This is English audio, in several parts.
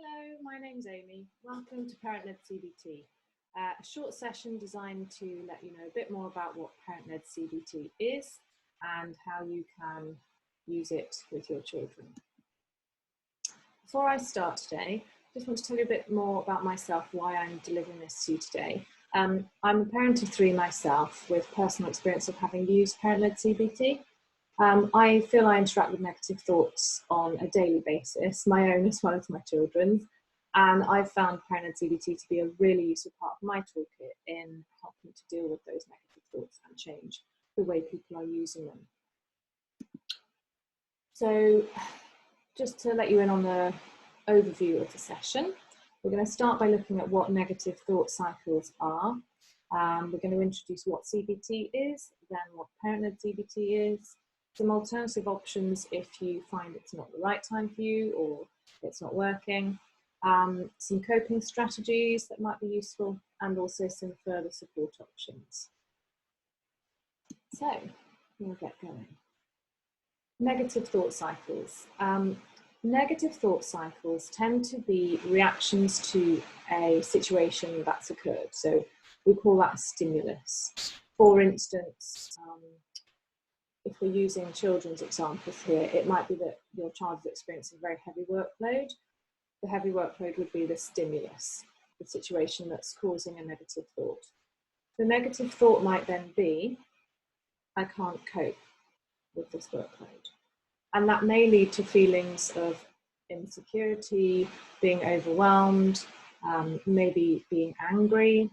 Hello, my name's Amy. Welcome to Parent-Led CBT, a short session designed to let you know a bit more about what Parent-Led CBT is and how you can use it with your children. Before I start today, I just want to tell you a bit more about myself, why I'm delivering this to you today. I'm a parent of 3 myself with personal experience of having used Parent-Led CBT. I feel I interact with negative thoughts on a daily basis, my own as well as my children's, and I've found Parent-Led CBT to be a really useful part of my toolkit in helping to deal with those negative thoughts and change the way people are using them. So just to let you in on the overview of the session, we're going to start by looking at what negative thought cycles are. We're going to introduce what CBT is, then what Parent-Led CBT is, some alternative options if you find it's not the right time for you or it's not working, some coping strategies that might be useful, and also some further support options. So we'll get going. Negative thought cycles. Negative thought cycles tend to be reactions to a situation that's occurred. So we call that a stimulus. For instance, if we're using children's examples here, it might be that your child is experiencing a very heavy workload. The heavy workload would be the stimulus, the situation that's causing a negative thought. The negative thought might then be, I can't cope with this workload. And that may lead to feelings of insecurity, being overwhelmed, maybe being angry.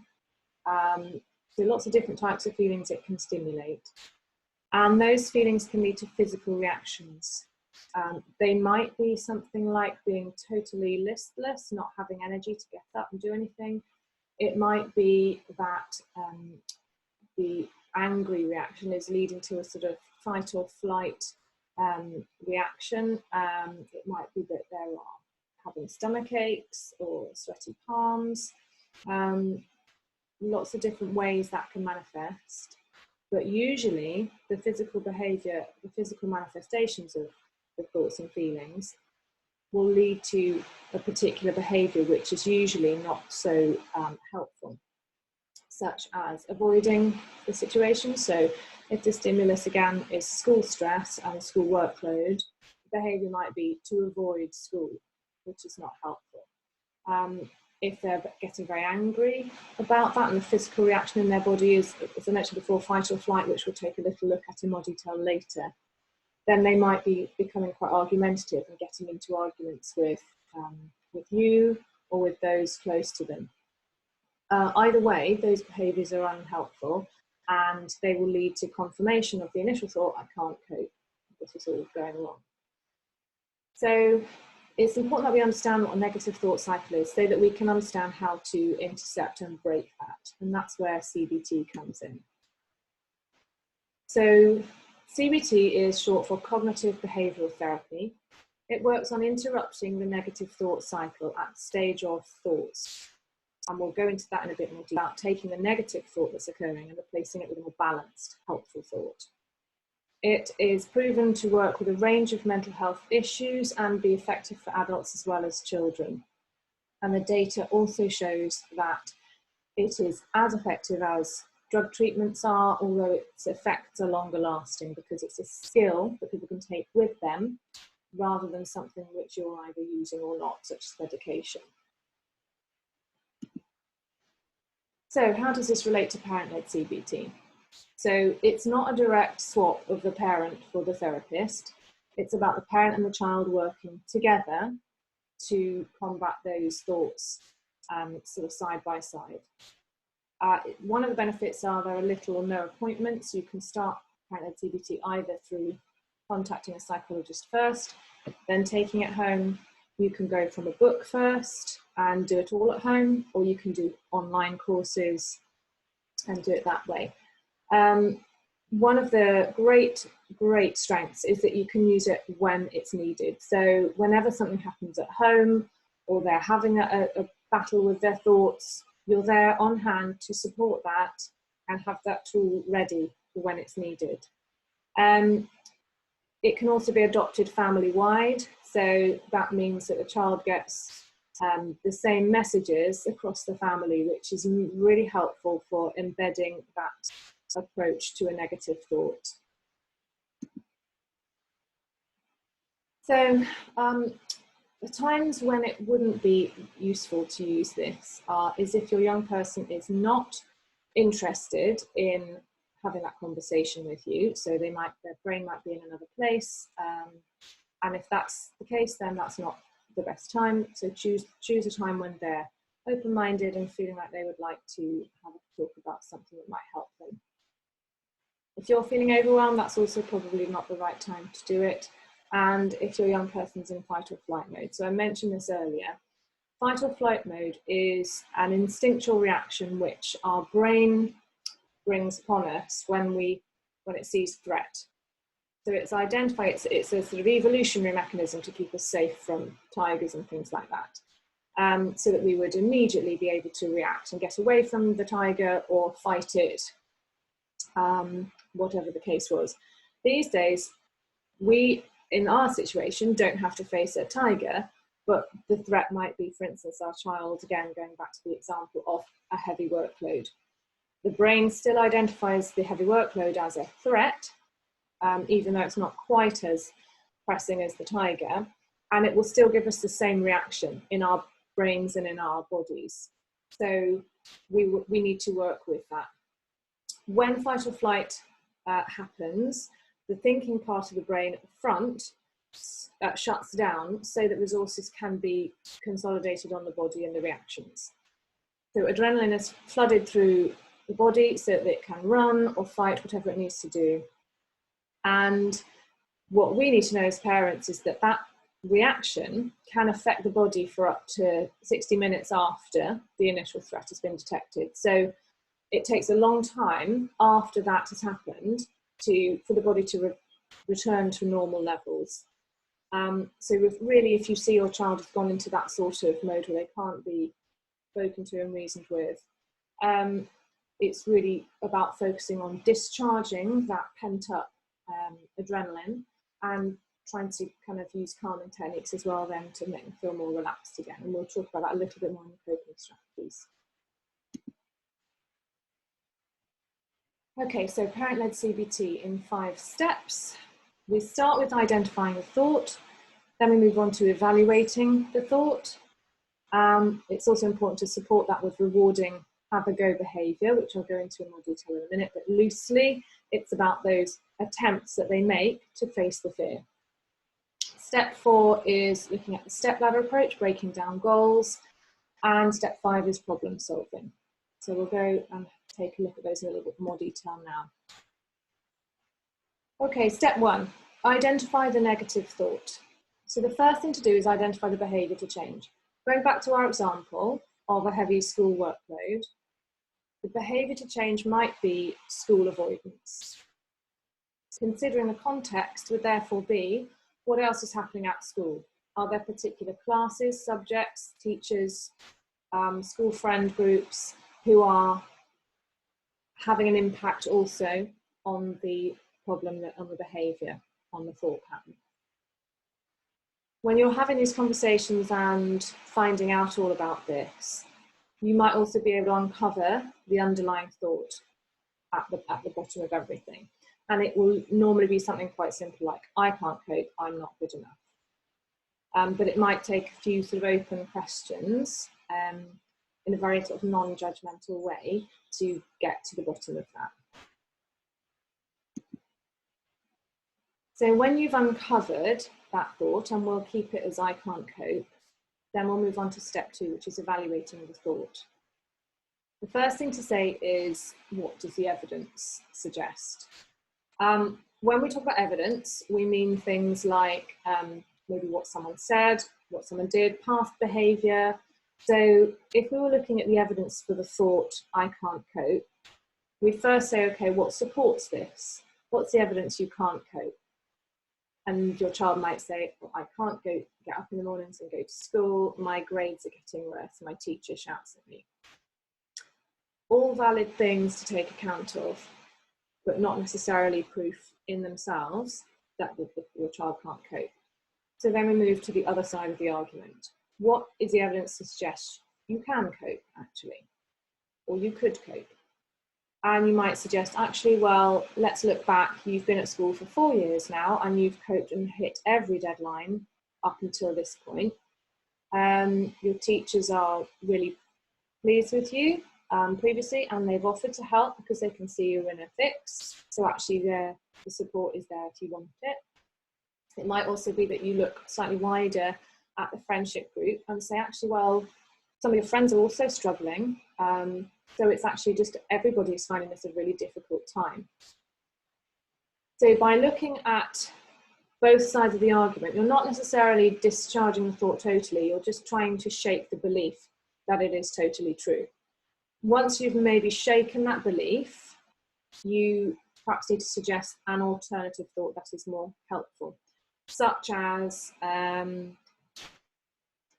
So lots of different types of feelings it can stimulate. And those feelings can lead to physical reactions. They might be something like being totally listless, not having energy to get up and do anything. It might be that the angry reaction is leading to a sort of fight or flight reaction. It might be that they are having stomach aches or sweaty palms. Lots of different ways that can manifest. But usually the physical behaviour, the physical manifestations of the thoughts and feelings will lead to a particular behaviour which is usually not so helpful, such as avoiding the situation. So if the stimulus again is school stress and school workload, the behaviour might be to avoid school, which is not helpful. If they're getting very angry about that and the physical reaction in their body is, as I mentioned before, fight or flight, which we'll take a little look at in more detail later, then they might be becoming quite argumentative and getting into arguments with you or with those close to them. Either way, those behaviours are unhelpful and they will lead to confirmation of the initial thought, I can't cope, this is all going wrong. So it's important that we understand what a negative thought cycle is so that we can understand how to intercept and break that. And that's where CBT comes in. So CBT is short for cognitive behavioural therapy. It works on interrupting the negative thought cycle at the stage of thoughts. And we'll go into that in a bit more detail, about taking the negative thought that's occurring and replacing it with a more balanced, helpful thought. It is proven to work with a range of mental health issues and be effective for adults as well as children. And the data also shows that it is as effective as drug treatments are, although its effects are longer lasting because it's a skill that people can take with them rather than something which you're either using or not, such as medication. So how does this relate to Parent-Led CBT? So it's not a direct swap of the parent for the therapist. It's about the parent and the child working together to combat those thoughts sort of side by side. One of the benefits are there are little or no appointments. You can start Parent-Led CBT either through contacting a psychologist first, then taking it home. You can go from a book first and do it all at home, or you can do online courses and do it that way. One of the great strengths is that you can use it when it's needed. So whenever something happens at home or they're having a battle with their thoughts, you're there on hand to support that and have that tool ready for when it's needed. It can also be adopted family-wide. So that means that the child gets the same messages across the family, which is really helpful for embedding that approach to a negative thought. So the times when it wouldn't be useful to use this is if your young person is not interested in having that conversation with you. So their brain might be in another place. And if that's the case, then that's not the best time. So choose a time when they're open-minded and feeling like they would like to have a talk about something that might help them. If you're feeling overwhelmed, that's also probably not the right time to do it. And if your young person's in fight or flight mode. So I mentioned this earlier. Fight or flight mode is an instinctual reaction which our brain brings upon us when it sees threat. So it's a sort of evolutionary mechanism to keep us safe from tigers and things like that. So that we would immediately be able to react and get away from the tiger or fight it, whatever the case was. These days, we, in our situation, don't have to face a tiger, but the threat might be, for instance, our child, again, going back to the example of a heavy workload. The brain still identifies the heavy workload as a threat, even though it's not quite as pressing as the tiger, and it will still give us the same reaction in our brains and in our bodies. So we need to work with that. When fight or flight happens, the thinking part of the brain at the front shuts down so that resources can be consolidated on the body and the reactions. So adrenaline is flooded through the body so that it can run or fight, whatever it needs to do. And what we need to know as parents is that that reaction can affect the body for up to 60 minutes after the initial threat has been detected. So it takes a long time after that has happened for the body to return to normal levels. So if you see your child has gone into that sort of mode where they can't be spoken to and reasoned with, it's really about focusing on discharging that pent-up adrenaline and trying to kind of use calming techniques as well then to make them feel more relaxed again. And we'll talk about that a little bit more in the coping strategies. Okay, so parent-led CBT in 5 steps. We start with identifying the thought, then we move on to evaluating the thought. It's also important to support that with rewarding have-a-go behaviour, which I'll go into in more detail in a minute, but loosely, it's about those attempts that they make to face the fear. Step 4 is looking at the step-ladder approach, breaking down goals, and step 5 is problem solving. So we'll go and take a look at those in a little bit more detail now. Okay, step 1, identify the negative thought. So the first thing to do is identify the behaviour to change. Going back to our example of a heavy school workload, the behaviour to change might be school avoidance. Considering the context would therefore be, what else is happening at school? Are there particular classes, subjects, teachers, school friend groups who are having an impact also on the problem, on the behaviour, on the thought pattern? When you're having these conversations and finding out all about this, you might also be able to uncover the underlying thought at the bottom of everything. And it will normally be something quite simple like, I can't cope, I'm not good enough. But it might take a few sort of open questions in a very sort of non-judgmental way to get to the bottom of that. So when you've uncovered that thought, and we'll keep it as I can't cope, then we'll move on to step 2, which is evaluating the thought. The first thing to say is, what does the evidence suggest? When we talk about evidence, we mean things like maybe what someone said, what someone did, past behaviour. So if we were looking at the evidence for the thought, I can't cope, we first say, okay, what supports this? What's the evidence you can't cope? And your child might say, well, I can't get up in the mornings and go to school, my grades are getting worse, my teacher shouts at me. All valid things to take account of, but not necessarily proof in themselves that your child can't cope. So then we move to the other side of the argument. what is the evidence to suggest you can cope actually, or you could cope? And you might suggest, actually, well, let's look back. You've been at school for 4 years now and you've coped and hit every deadline up until this point. Your teachers are really pleased with you previously, and they've offered to help because they can see you're in a fix. So actually the support is there if you want it. It might also be that you look slightly wider at the friendship group and say, actually, well, some of your friends are also struggling. So it's actually just everybody's finding this a really difficult time. So by looking at both sides of the argument, you're not necessarily discharging the thought totally, you're just trying to shake the belief that it is totally true. Once you've maybe shaken that belief, you perhaps need to suggest an alternative thought that is more helpful, such as,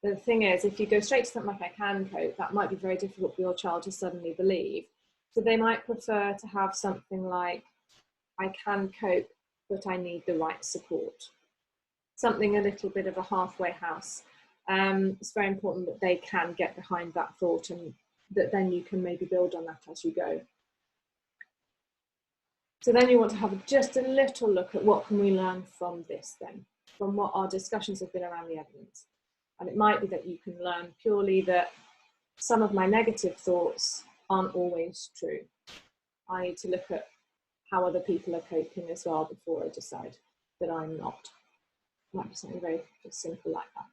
the thing is, if you go straight to something like I can cope, that might be very difficult for your child to suddenly believe. So they might prefer to have something like, I can cope, but I need the right support. Something a little bit of a halfway house. It's very important that they can get behind that thought, and that then you can maybe build on that as you go. So then you want to have just a little look at what can we learn from this then, from what our discussions have been around the evidence. And it might be that you can learn purely that some of my negative thoughts aren't always true. I need to look at how other people are coping as well before I decide that I'm not. It might be something very simple like that.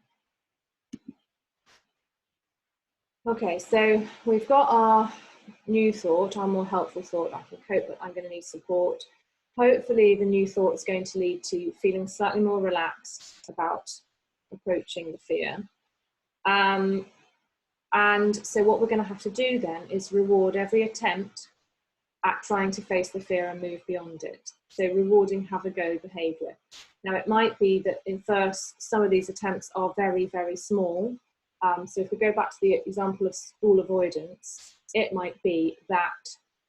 Okay, so we've got our new thought, our more helpful thought, I can cope, but I'm going to need support. Hopefully the new thought is going to lead to feeling slightly more relaxed about approaching the fear. And so what we're going to have to do then is reward every attempt at trying to face the fear and move beyond it. So rewarding have a go behaviour. Now it might be that in first, some of these attempts are very, very small. So if we go back to the example of school avoidance, it might be that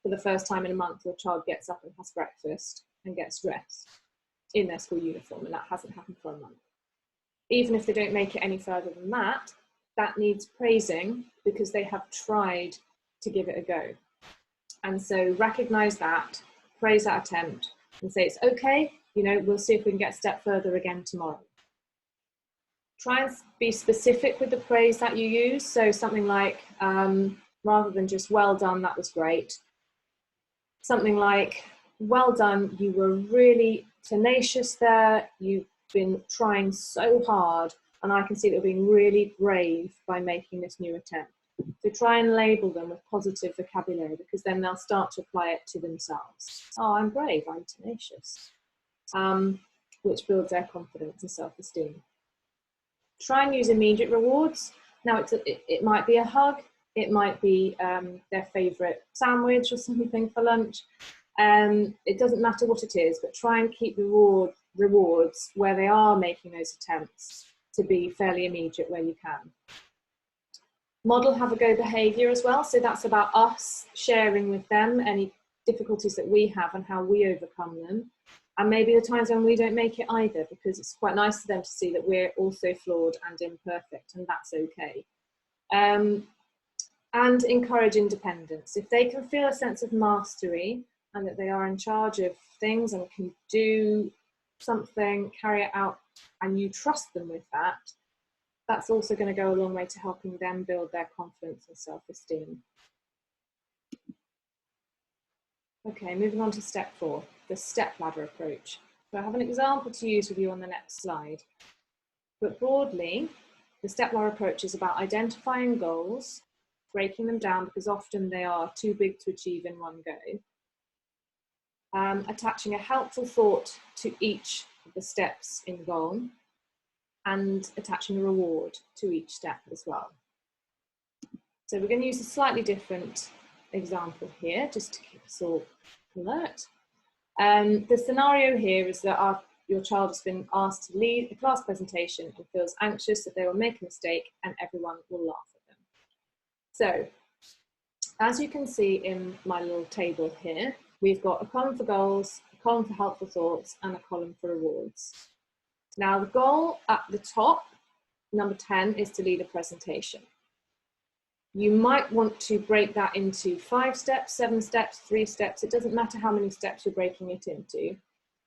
for the first time in a month, your child gets up and has breakfast and gets dressed in their school uniform, and that hasn't happened for a month. Even if they don't make it any further than that, that needs praising because they have tried to give it a go. And so recognize that, praise that attempt, and say it's okay, you know, we'll see if we can get a step further again tomorrow. Try and be specific with the praise that you use. So something like, rather than just well done, that was great. Something like, well done, you were really tenacious there, you've been trying so hard, and I can see that you're being really brave by making this new attempt. So try and label them with positive vocabulary, because then they'll start to apply it to themselves. Oh, I'm brave, I'm tenacious, which builds their confidence and self-esteem. Try and use immediate rewards. Now it might be a hug, it might be their favourite sandwich or something for lunch. It doesn't matter what it is, but try and keep rewards where they are making those attempts to be fairly immediate where you can. Model have a go behaviour as well. So that's about us sharing with them any difficulties that we have and how we overcome them. And maybe the times when we don't make it either, because it's quite nice for them to see that we're also flawed and imperfect, and that's okay. And encourage independence. If they can feel a sense of mastery and that they are in charge of things and can do something, carry it out, and you trust them with that, that's also going to go a long way to helping them build their confidence and self-esteem. Okay, moving on to step 4, the step ladder approach. So I have an example to use with you on the next slide. But broadly, the step ladder approach is about identifying goals, breaking them down because often they are too big to achieve in one go, attaching a helpful thought to each of the steps in goal, and attaching a reward to each step as well. So we're going to use a slightly different example here, just to keep us all alert. The scenario here is that your child has been asked to lead a class presentation and feels anxious that they will make a mistake and everyone will laugh at them. So, as you can see in my little table here, we've got a column for goals, a column for helpful thoughts, and a column for rewards. Now, the goal at the top Number 10 is to lead a presentation. You might want to break that into 5 steps, 7 steps, 3 steps. It doesn't matter how many steps you're breaking it into.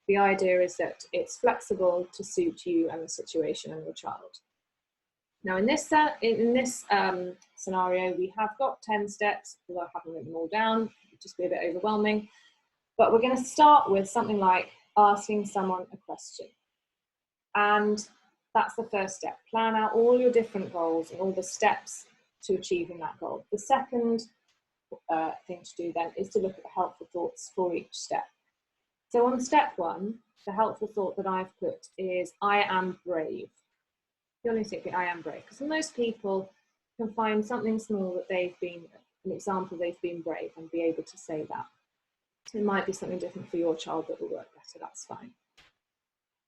The idea is that it's flexible to suit you and the situation and your child. Now in this scenario, we have got 10 steps, although I haven't written them all down, it would just be a bit overwhelming. But we're going to start with something like asking someone a question. And that's the first step. Plan out all your different goals and all the steps to achieving that goal. The second thing to do then is to look at the helpful thoughts for each step. So on step 1, the helpful thought that I've put is, I am brave. You only think I am brave, because most people can find something small that they've been, an example they've been brave, and be able to say that. It might be something different for your child that will work better, that's fine.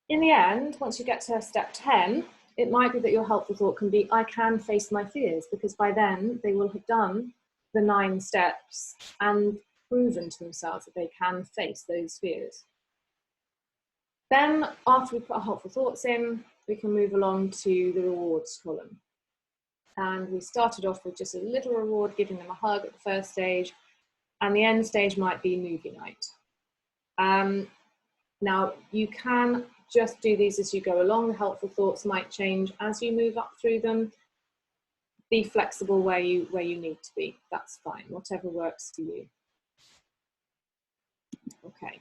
In the end, once you get to step 10, it might be that your helpful thought can be, I can face my fears, because by then they will have done the 9 steps and proven to themselves that they can face those fears. Then after we put our helpful thoughts in, we can move along to the rewards column. And we started off with just a little reward, giving them a hug at the first stage, and the end stage might be movie night. Now you can just do these as you go along. The helpful thoughts might change as you move up through them. Be flexible where you need to be. That's fine, whatever works for you. Okay.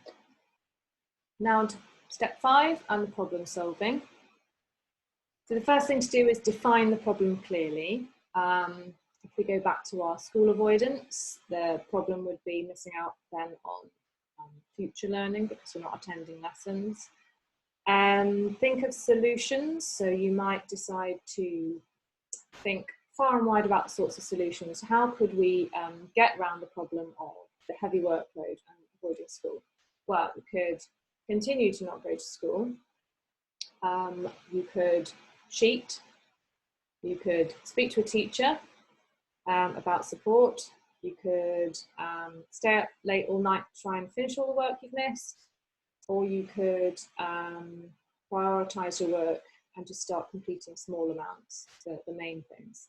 Now to step 5 and the problem solving. So the first thing to do is define the problem clearly. If we go back to our school avoidance, the problem would be missing out then on future learning because we're not attending lessons. Think of solutions. So you might decide to think far and wide about the sorts of solutions. How could we get around the problem of the heavy workload and avoiding school? Well, you could continue to not go to school. You could cheat. You could speak to a teacher about support. You could stay up late all night to try and finish all the work you've missed. Or you could prioritize your work and just start completing small amounts, the main things.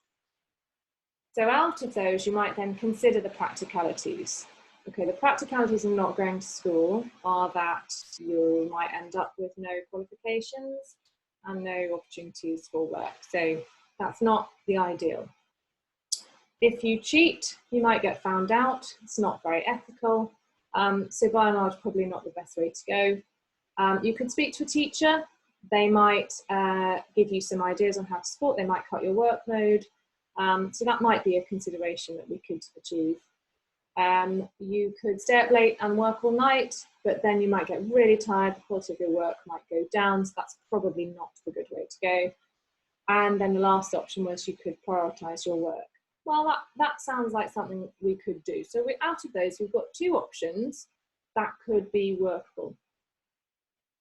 So out of those, you might then consider the practicalities. Okay, the practicalities of not going to school are that you might end up with no qualifications and no opportunities for work. So that's not the ideal. If you cheat, you might get found out. It's not very ethical. So by and large, probably not the best way to go. You could speak to a teacher. They might give you some ideas on how to support. They might cut your workload. So that might be a consideration that we could achieve. You could stay up late and work all night, but then you might get really tired. The quality of your work might go down. So that's probably not the good way to go. And then the last option was you could prioritize your work. Well, that sounds like something we could do. So out of those, we've got 2 options that could be workable.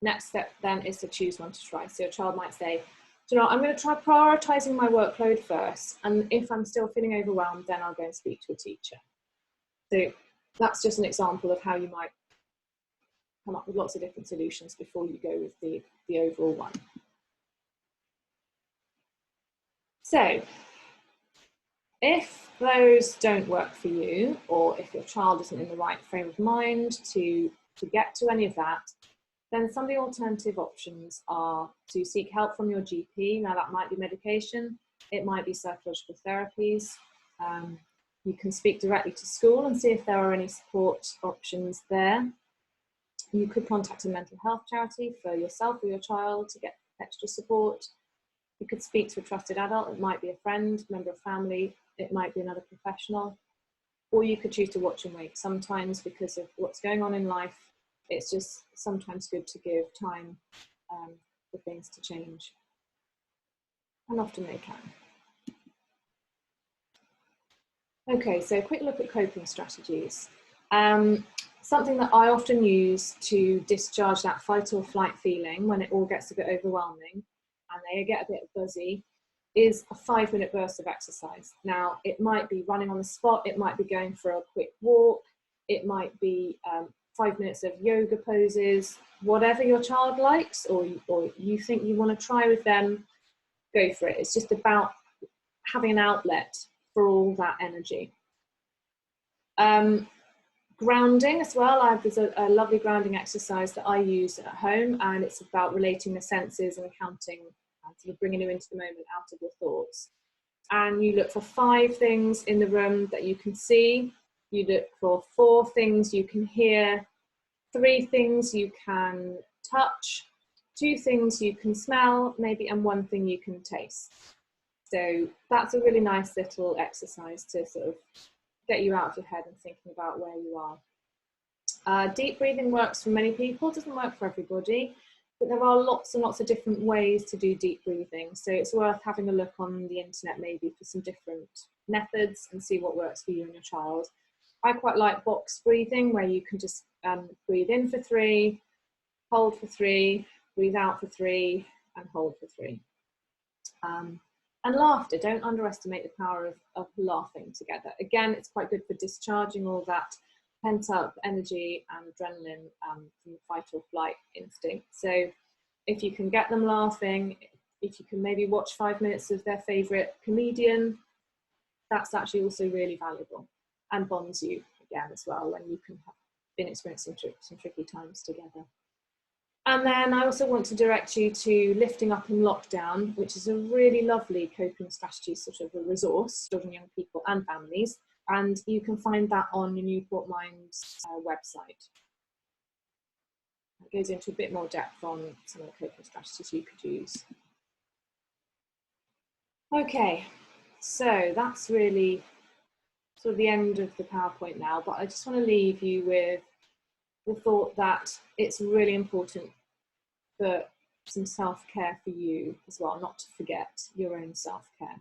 Next step then is to choose one to try. So your child might say, do you know, I'm going to try prioritizing my workload first. And if I'm still feeling overwhelmed, then I'll go and speak to a teacher. So that's just an example of how you might come up with lots of different solutions before you go with the overall one. So if those don't work for you, or if your child isn't in the right frame of mind to get to any of that, then some of the alternative options are to seek help from your GP. Now that might be medication, it might be psychological therapies. You can speak directly to school and see if there are any support options there. You could contact a mental health charity for yourself or your child to get extra support. You could speak to a trusted adult. It might be a friend, member of family. It might be another professional. Or you could choose to watch and wait. Sometimes because of what's going on in life, it's just sometimes good to give time for things to change. And often they can. Okay, so a quick look at coping strategies. Something that I often use to discharge that fight or flight feeling when it all gets a bit overwhelming and they get a bit buzzy is a 5-minute burst of exercise. Now, it might be running on the spot, it might be going for a quick walk, it might be 5 minutes of yoga poses, whatever your child likes or you think you want to try with them. go for it. It's just about having an outlet for all that energy. Grounding as well. There's a lovely grounding exercise that I use at home, and it's about relating the senses and counting and sort of bringing you into the moment out of your thoughts. And you look for 5 things in the room that you can see. You look for 4 things you can hear, 3 things you can touch, 2 things you can smell, maybe, and 1 thing you can taste. So that's a really nice little exercise to sort of get you out of your head and thinking about where you are. Deep breathing works for many people, doesn't work for everybody, but there are lots and lots of different ways to do deep breathing. So it's worth having a look on the internet maybe for some different methods and see what works for you and your child. I quite like box breathing, where you can just breathe in for 3, hold for 3, breathe out for 3, and hold for 3. And laughter, don't underestimate the power of laughing together. Again, it's quite good for discharging all that pent up energy and adrenaline from the fight or flight instinct. So if you can get them laughing, if you can maybe watch 5 minutes of their favourite comedian, that's actually also really valuable and bonds you again as well when you can have been experiencing some tricky times together. And then I also want to direct you to Lifting Up in Lockdown, which is a really lovely coping strategy, sort of a resource for children, young people and families. And you can find that on the Newport Mind's website. It goes into a bit more depth on some of the coping strategies you could use. Okay, so that's really sort of the end of the PowerPoint now, but I just want to leave you with the thought that it's really important for some self-care for you as well, not to forget your own self-care.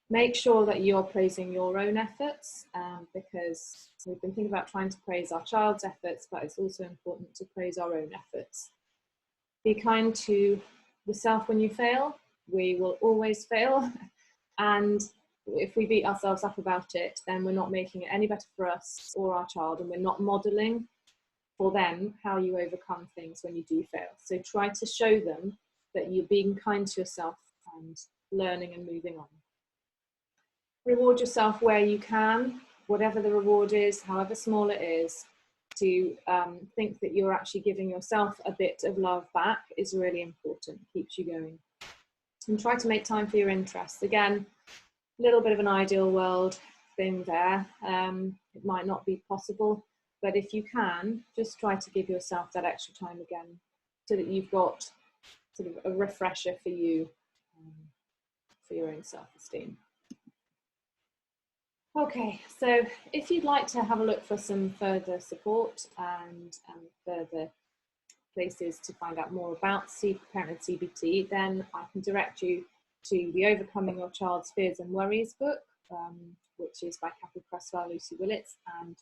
Make sure that you're praising your own efforts, because we've been thinking about trying to praise our child's efforts, but it's also important to praise our own efforts. Be kind to yourself when you fail. We will always fail, and if we beat ourselves up about it, then we're not making it any better for us or our child, and we're not modelling for them how you overcome things when you do fail. So try to show them that you're being kind to yourself and learning and moving on. Reward yourself where you can, whatever the reward is, however small it is. To think that you're actually giving yourself a bit of love back is really important, keeps you going. And try to make time for your interests. Again, a little bit of an ideal world thing there. It might not be possible, but if you can, just try to give yourself that extra time again, so that you've got sort of a refresher for you, for your own self-esteem. Okay, so if you'd like to have a look for some further support and further places to find out more about Parent-Led CBT, then I can direct you to the Overcoming Your Child's Fears and Worries book, which is by Cathy Cresswell, Lucy Willits, and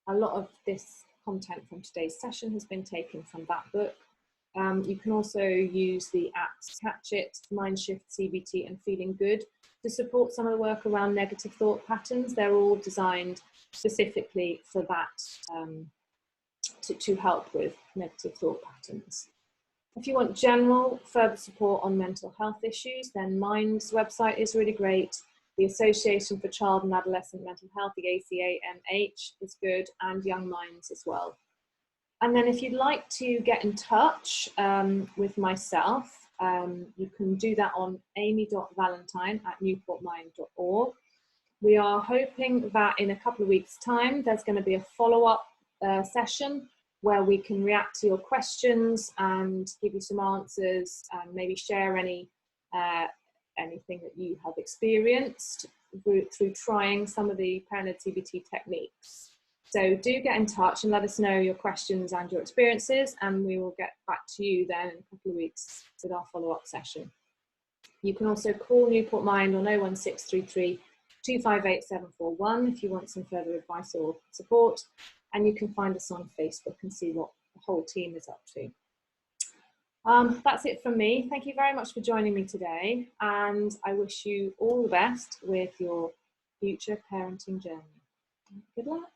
a lot of this content from today's session has been taken from that book. You can also use the apps Catch It, Mindshift, CBT and Feeling Good to support some of the work around negative thought patterns. They're all designed specifically for that, to help with negative thought patterns. If you want general further support on mental health issues, then Mind's website is really great. The Association for Child and Adolescent Mental Health, the ACAMH, is good, and Young Minds as well. And then if you'd like to get in touch with myself, you can do that on amy.valentine@newportmind.org. We are hoping that in a couple of weeks' time, there's going to be a follow-up session where we can react to your questions and give you some answers and maybe share anything that you have experienced through trying some of the Parent-Led CBT techniques. So do get in touch and let us know your questions and your experiences, and we will get back to you then in a couple of weeks with our follow-up session. You can also call Newport Mind on 01633 258 741 if you want some further advice or support, and you can find us on Facebook and see what the whole team is up to. That's it from me. Thank you very much for joining me today, and I wish you all the best with your future parenting journey. Good luck.